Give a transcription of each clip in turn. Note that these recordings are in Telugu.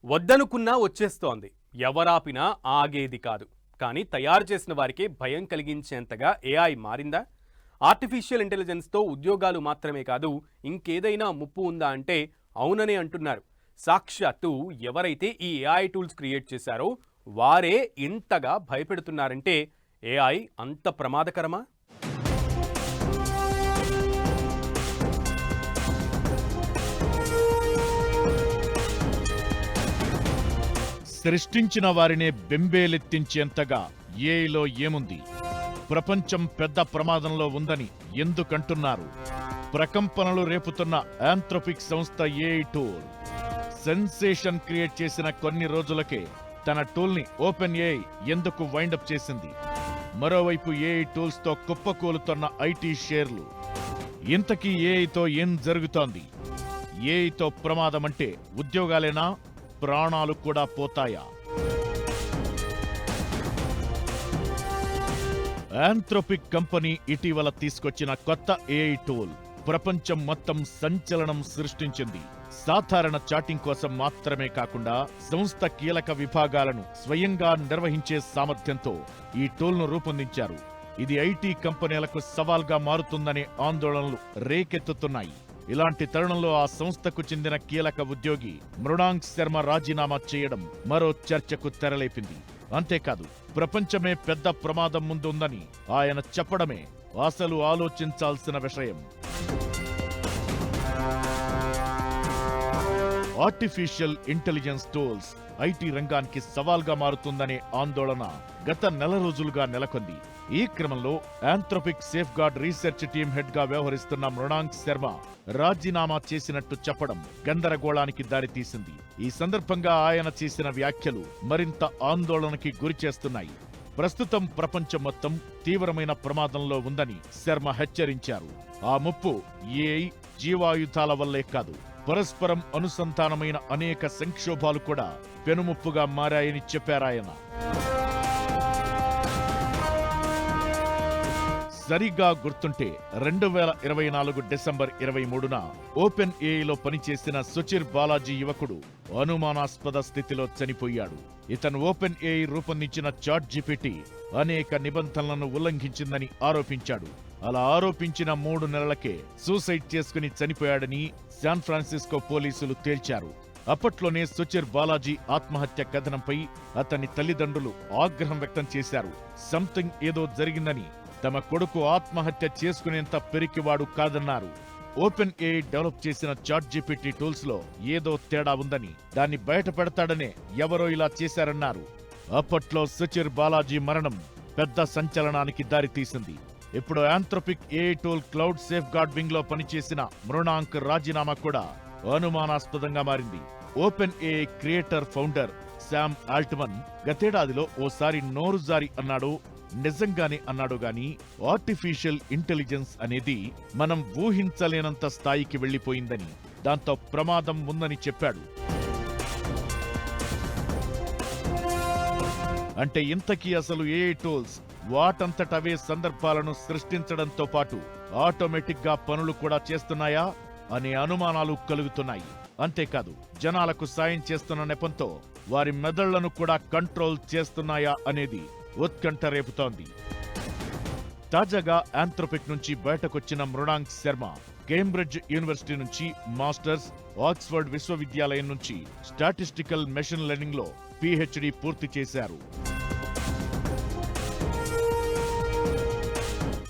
వద్దనుకున్నా వచ్చేస్తోంది. ఎవరాపినా ఆగేది కాదు. కానీ తయారు చేసిన వారికి భయం కలిగించేంతగా ఏఐ మారిందా? ఆర్టిఫిషియల్ ఇంటెలిజెన్స్తో ఉద్యోగాలు మాత్రమే కాదు, ఇంకేదైనా ముప్పు ఉందా అంటే అవుననే అంటున్నారు. సాక్షాత్తు ఎవరైతే ఈ ఏఐ టూల్స్ క్రియేట్ చేశారో వారే ఇంతగా భయపెడుతున్నారంటే ఏఐ అంత ప్రమాదకరమా? సృష్టించిన వారినే బెంబేలెత్తించేంతగా ఏఐలో ఏముంది? ప్రపంచం పెద్ద ప్రమాదంలో ఉందని ఎందుకంటున్నారు? ప్రకంపనలు రేపుతున్న ఆంథ్రోపిక్ సంస్థ ఏఐ టూల్ సెన్సేషన్ క్రియేట్ చేసిన కొన్ని రోజులకే తన టూల్ని ఓపెన్ ఏఐ ఎందుకు వైండప్ చేసింది? మరోవైపు ఏఐ టూల్స్తో కుప్పకూలుతున్న ఐటీ షేర్లు. ఇంతకీ ఏఐతో ఏం జరుగుతోంది? ఏఐతో ప్రమాదమంటే ఉద్యోగాలేనా, ప్రాణాలు కూడా పోతాయా? ఆంథ్రోపిక్ కంపెనీ ఇటీవల తీసుకొచ్చిన కొత్త ఏఐ టూల్ ప్రపంచం మొత్తం సంచలనం సృష్టించింది. సాధారణ చాటింగ్ కోసం మాత్రమే కాకుండా సంస్థ కీలక విభాగాలను స్వయంగా నిర్వహించే సామర్థ్యంతో ఈ టూల్ను రూపొందించారు. ఇది ఐటీ కంపెనీలకు సవాల్గా మారుతుందనే ఆందోళనలు రేకెత్తుతున్నాయి. ఇలాంటి తరుణంలో ఆ సంస్థకు చెందిన కీలక ఉద్యోగి మృణాంక్ శర్మ రాజీనామా చేయడం మరో చర్చకు తెరలేపింది. అంతేకాదు, ప్రపంచమే పెద్ద ప్రమాదం ముందుందని ఆయన చెప్పడమే అసలు ఆలోచించాల్సిన విషయం. ఆర్టిఫిషియల్ ఇంటెలిజెన్స్ టూల్స్ ఐటీ రంగానికి సవాల్గా మారుతుందనే ఆందోళన గత నెల రోజులుగా నెలకొంది. ఈ క్రమంలో Anthropic safeguard research team head గా వ్యవహరిస్తున్న మృణాంక్ శర్మ రాజీనామా చేసినట్టు చెప్పడం గందరగోళానికి దారితీసింది. ఈ సందర్భంగా ఆయన చేసిన వ్యాఖ్యలు మరింత ఆందోళనకి గురిచేస్తున్నాయి. ప్రస్తుతం ప్రపంచం మొత్తం తీవ్రమైన ప్రమాదంలో ఉందని శర్మ హెచ్చరించారు. ఆ ముప్పు ఏఐ, జీవాయుధాల వల్లే కాదు, పరస్పరం అనుసంధానమైన అనేక సంక్షోభాలు కూడా పెనుముప్పుగా మారాయని చెప్పారాయన. సరిగ్గా గుర్తుంటే 2024 డిసెంబర్ 23న ఓపెన్ ఏఐలో పనిచేసిన సుచిర్ బాలాజీ యువకుడు అనుమానాస్పద స్థితిలో చనిపోయాడు. ఇతను ఓపెన్ ఏఐ రూపొందించిన చాట్ జీపీటీ అనేక నిబంధనలను ఉల్లంఘించిందని ఆరోపించాడు. అలా ఆరోపించిన 3 నెలలకే సూసైడ్ చేసుకుని చనిపోయాడని శాన్ ఫ్రాన్సిస్కో పోలీసులు తేల్చారు. అప్పట్లోనే సుచిర్ బాలాజీ ఆత్మహత్య కథనంపై అతని తల్లిదండ్రులు ఆగ్రహం వ్యక్తం చేశారు. సంథింగ్ ఏదో జరిగిందని, తమ కొడుకు ఆత్మహత్య చేసుకునేంత పెరికివాడు కాదన్నారు. ఓపెన్ ఏఐ డెవలప్ చేసిన చాట్ జీపీటీ టూల్స్ లో ఏదో తేడా ఉందని, దాన్ని బయట పెడతాడనే ఎవరో ఇలా చేశారన్నారు. అప్పట్లో సుచిర్ బాలాజీ మరణం పెద్ద సంచలనానికి దారితీసింది. ఇప్పుడు Anthropic AI tool Claude safeguard wing లో పనిచేసిన మృణాంక్ రాజీనామా కూడా అనుమానాస్పదంగా మారింది. OpenAI creator founder Sam Altman గతేడాదిలో ఓసారి నోరు జారి అన్నాడు. నిజంగానే అన్నాడు గాని ఆర్టిఫిషియల్ ఇంటెలిజెన్స్ అనేది మనం ఊహించలేనంత స్థాయికి వెళ్లిపోయిందని, దాంతో ప్రమాదం ఉందని చెప్పాడు. అంటే ఇంతకీ అసలు ఏఐ టూల్స్ వాటంతటవే సందర్భాలను సృష్టించడంతో పాటు ఆటోమేటిక్ గా పనులు కూడా చేస్తున్నాయా అనే అనుమానాలు కలుగుతున్నాయి. అంతేకాదు, జనాలకు సాయం చేస్తున్న నెపంతో వారి మెదళ్లను కూడా కంట్రోల్ చేస్తున్నాయా అనేది ఉత్కంఠ రేపుతోంది. తాజాగా ఆంథ్రోపిక్ నుంచి బయటకొచ్చిన మృణాంక్ శర్మ కేంబ్రిడ్జ్ యూనివర్సిటీ నుంచి మాస్టర్స్, ఆక్స్ఫర్డ్ విశ్వవిద్యాలయం నుంచి స్టాటిస్టికల్ మెషిన్ లెర్నింగ్ లో పిహెచ్డి పూర్తి చేశారు.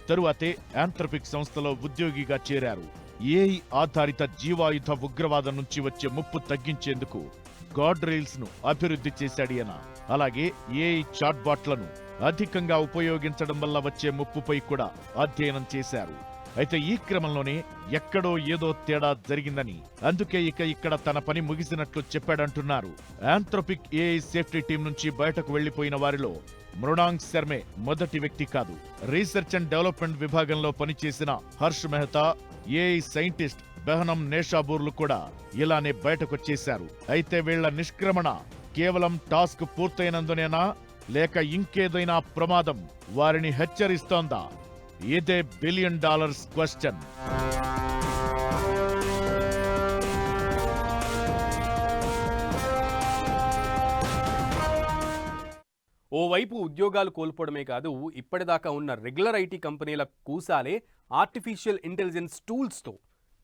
తరువాతే ఆంథ్రోపిక్ సంస్థలో ఉద్యోగిగా చేరారు. ఏఐ ఆధారిత జీవాయుధ ఉగ్రవాదం నుంచి వచ్చే ముప్పు తగ్గించేందుకు గార్డ్ రైల్స్ ను అభివృద్ధి చేశాడియన. అలాగే ఏఐ చాట్బాట్లను అధికంగా ఉపయోగించడం వల్ల వచ్చే ముప్పుపై కూడా అధ్యయనం చేశారు. అయితే ఈ క్రమంలోనే ఎక్కడో ఏదో తేడా జరిగిందని, అందుకే ఇక్కడ తన పని ముగిసినట్లు చెప్పాడంటున్నారు. ఆంథ్రోపిక్ ఏఐ సేఫ్టీ టీం నుంచి బయటకు వెళ్లిపోయిన వారిలో మృణాంక్ శర్మే మొదటి వ్యక్తి కాదు. రీసెర్చ్ అండ్ డెవలప్మెంట్ విభాగంలో పనిచేసిన హర్ష్ మెహతా, ఏఐ సైంటిస్ట్ బెహనం నేషాబూర్లు కూడా ఇలానే బయటకొచ్చేశారు. అయితే వీళ్ల నిష్క్రమణ కేవలం టాస్క్ పూర్తయినందునేనా, లేక ఇంకేదైనా ప్రమాదం వారిని హెచ్చరిస్తోందా? ఇదే $1 బిలియన్ క్వశ్చన్. ఓవైపు ఉద్యోగాలు కోల్పోవడమే కాదు, ఇప్పటిదాకా ఉన్న రెగ్యులర్ ఐటీ కంపెనీల కూసాలే ఆర్టిఫిషియల్ ఇంటెలిజెన్స్ టూల్స్తో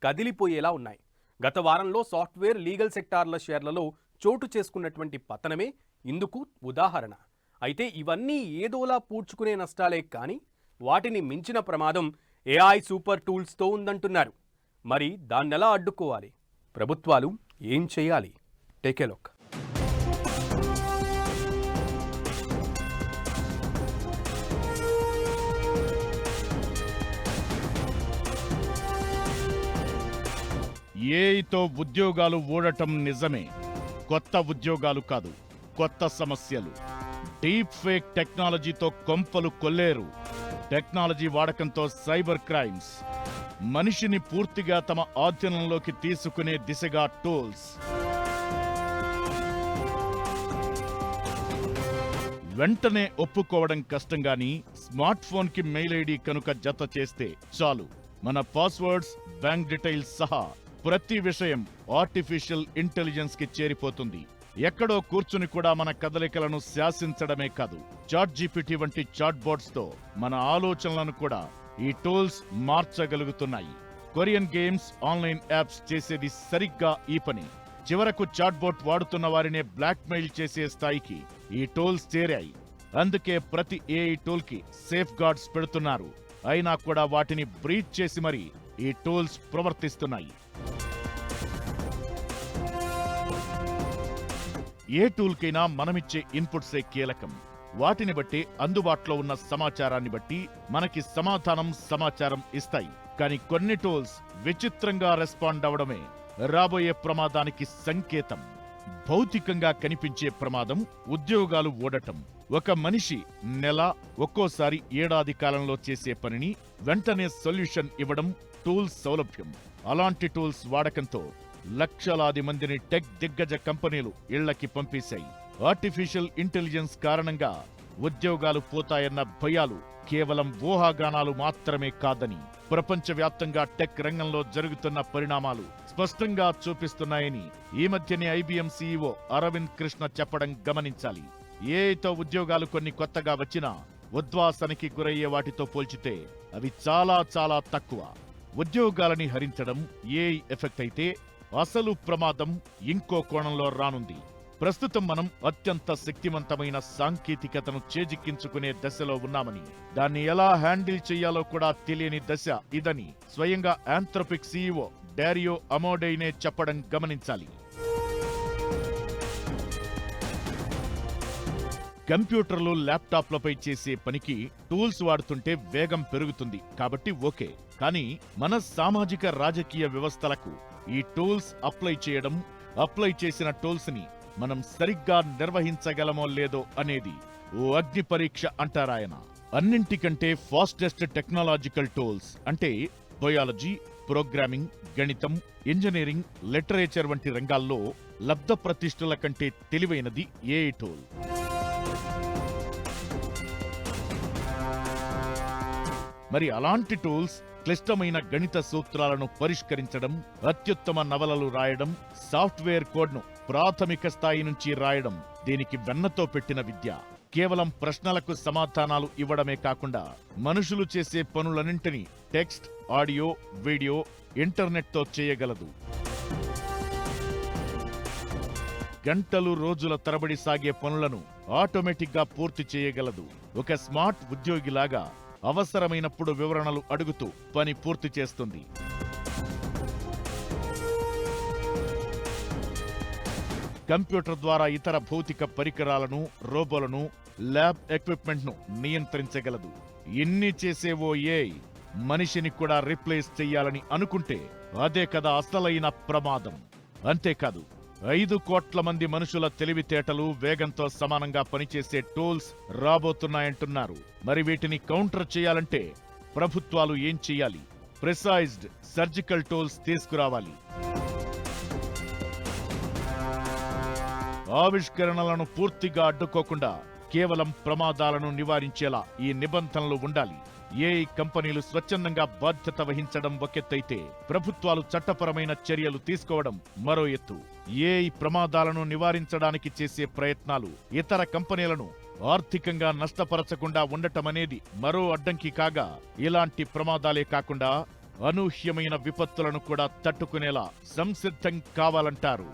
కదిలిపోయేలా ఉన్నాయి. గత వారంలో సాఫ్ట్వేర్, లీగల్ సెక్టార్ల షేర్లలో చోటు చేసుకున్నటువంటి పతనమే ఇందుకు ఉదాహరణ. అయితే ఇవన్నీ ఏదోలా పూడ్చుకునే నష్టాలే కానీ వాటిని మించిన ప్రమాదం ఏఐ సూపర్ టూల్స్తో ఉందంటున్నారు. మరి దాన్నెలా అడ్డుకోవాలి? ప్రభుత్వాలు ఏం చేయాలి? Take a look. ఏఐతో ఉద్యోగాలు ఊడటం నిజమే. కొత్త ఉద్యోగాలు కాదు, కొత్త సమస్యలు. డీప్ ఫేక్ టెక్నాలజీతో కొంపలు కొల్లేరు. టెక్నాలజీ వాడకంతో సైబర్ క్రైమ్స్. మనిషిని పూర్తిగా తమ ఆధీనంలోకి తీసుకునే దిశగా టూల్స్. వెంటనే ఒప్పుకోవడం కష్టంగాని స్మార్ట్ ఫోన్ కి మెయిల్ ఐడి కనుక జత చేస్తే చాలు, మన పాస్వర్డ్స్, బ్యాంక్ డీటెయిల్స్ సహా ప్రతి విషయం ఆర్టిఫిషియల్ ఇంటెలిజెన్స్ కి చేరిపోతుంది. ఎక్కడో కూర్చుని కూడా మన కదలికలను శాసించడమే కాదు, చాట్ జీపీటీ వంటి చాట్ బోట్స్ తో మన ఆలోచనలను కూడా ఈ టూల్స్ మార్చగలుగుతున్నాయి. కొరియన్ గేమ్స్, ఆన్లైన్ యాప్స్ చేసేది సరిగ్గా ఈ పని. చివరకు చాట్ బోట్ వాడుతున్న వారినే బ్లాక్ మెయిల్ చేసే స్థాయికి ఈ టూల్స్ చేరాయి. అందుకే ప్రతి ఏఐ టూల్ కి సేఫ్ గార్డ్స్ పెడుతున్నారు. అయినా కూడా వాటిని బ్రీచ్ చేసి మరి ఈ టూల్స్ ప్రవర్తిస్తున్నాయి. ఏ టూల్కైనా మనమిచ్చే ఇన్పుట్సే కీలకం. వాటిని బట్టి, అందుబాటులో ఉన్న సమాచారాన్ని బట్టి మనకి సమాచారం ఇస్తాయి. కానీ కొన్ని టూల్స్ విచిత్రంగా రెస్పాండ్ అవడమే రాబోయే ప్రమాదానికి సంకేతం. భౌతికంగా కనిపించే ప్రమాదం ఉద్యోగాలు ఊడటం. ఒక మనిషి నెల, ఒక్కోసారి ఏడాది కాలంలో చేసే పనిని వెంటనే సొల్యూషన్ ఇవ్వడం టూల్స్ సౌలభ్యం. అలాంటి టూల్స్ వాడకంతో లక్షలాది మందిని టెక్ దిగ్గజ కంపెనీలు ఇళ్లకి పంపేశాయి. ఆర్టిఫిషియల్ ఇంటెలిజెన్స్ కారణంగా ఉద్యోగాలు పోతాయన్న భయాలు కేవలం ఊహాగానాలు మాత్రమే కాదని ప్రపంచవ్యాప్తంగా టెక్ రంగంలో జరుగుతున్న పరిణామాలు స్పష్టంగా చూపిస్తున్నాయని ఈ మధ్యనే ఐబిఎం సీఈఓ అరవింద్ కృష్ణ చెప్పడం గమనించాలి. ఏఐతో ఉద్యోగాలు కొన్ని కొత్తగా వచ్చినా ఉద్వాసనకి గురయ్యే వాటితో పోల్చితే అవి చాలా చాలా తక్కువ. ఉద్యోగాలని హరించడం ఏఐ ఎఫెక్ట్ అయితే అసలు ప్రమాదం ఇంకో కోణంలో రానుంది. ప్రస్తుతం మనం అత్యంత శక్తివంతమైన సాంకేతికతను చేజిక్కించుకునే దశలో ఉన్నామని, దాన్ని ఎలా హ్యాండిల్ చేయాలో కూడా తెలియని దశ ఇదని స్వయంగా ఆంథ్రోపిక్ సీఈఓ డారియో అమోడైనే చెప్పడం గమనించాలి. కంప్యూటర్లు, ల్యాప్టాప్లపై చేసే పనికి టూల్స్ వాడుతుంటే వేగం పెరుగుతుంది కాబట్టి ఓకే. కానీ మన సామాజిక రాజకీయ వ్యవస్థలకు ఈ టూల్స్ అప్లై చేసిన టూల్స్ ని మనం సరిగ్గా నిర్వహించగలమో లేదో అనేది ఓ అగ్ని పరీక్ష అంటారాయన. అన్నింటికంటే ఫాస్టెస్ట్ టెక్నాలజికల్ టూల్స్ అంటే బయాలజీ, ప్రోగ్రామింగ్, గణితం, ఇంజనీరింగ్, లిటరేచర్ వంటి రంగాల్లో లబ్ధ ప్రతిష్ఠల కంటే తెలివైనది ఏఐ టూల్. మరి అలాంటి టూల్స్ క్లిష్టమైన గణిత సూత్రాలను పరిష్కరించడం, అత్యుత్తమ నవలలు రాయడం, సాఫ్ట్వేర్ కోడ్ను ప్రాథమిక స్థాయి నుంచి రాయడం దీనికి వెన్నతో పెట్టిన విద్య. కేవలం ప్రశ్నలకు సమాధానాలు ఇవ్వడమే కాకుండా మనుషులు చేసే పనులన్నింటినీ టెక్స్ట్, ఆడియో, వీడియో, ఇంటర్నెట్తో చేయగలదు. గంటలు, రోజుల తరబడి సాగే పనులను ఆటోమేటిక్గా పూర్తి చేయగలదు. ఒక స్మార్ట్ ఉద్యోగిలాగా అవసరమైనప్పుడు వివరణలు అడుగుతూ పని పూర్తి చేస్తుంది. కంప్యూటర్ ద్వారా ఇతర భౌతిక పరికరాలను, రోబోలను, ల్యాబ్ ఎక్విప్మెంట్ను నియంత్రించగలదు. ఇన్ని చేసే ఓ ఏఐ మనిషిని కూడా రీప్లేస్ చెయ్యాలని అనుకుంటే అదే కదా అసలైన ప్రమాదం. అంతేకాదు, 5 కోట్ల మంది మనుషుల తెలివితేటలు, వేగంతో సమానంగా పనిచేసే టూల్స్ రాబోతున్నాయంటున్నారు. మరి వీటిని కౌంటర్ చేయాలంటే ప్రభుత్వాలు ఏం చెయ్యాలి? ప్రిసైజ్డ్ సర్జికల్ టూల్స్ తీసుకురావాలి. ఆవిష్కరణలను పూర్తిగా అడ్డుకోకుండా కేవలం ప్రమాదాలను నివారించేలా ఈ నిబంధనలు ఉండాలి. ఏఐ కంపెనీలు స్వచ్ఛందంగా బాధ్యత వహించడం ఒకెత్తైతే ప్రభుత్వాలు చట్టపరమైన చర్యలు తీసుకోవడం మరో ఎత్తు. ఏఐ ప్రమాదాలను నివారించడానికి చేసే ప్రయత్నాలు ఇతర కంపెనీలను ఆర్థికంగా నష్టపరచకుండా ఉండటమనేది మరో అడ్డంకి కాగా, ఇలాంటి ప్రమాదాలే కాకుండా అనూహ్యమైన విపత్తులను కూడా తట్టుకునేలా సంసిద్ధం కావాలంటారు.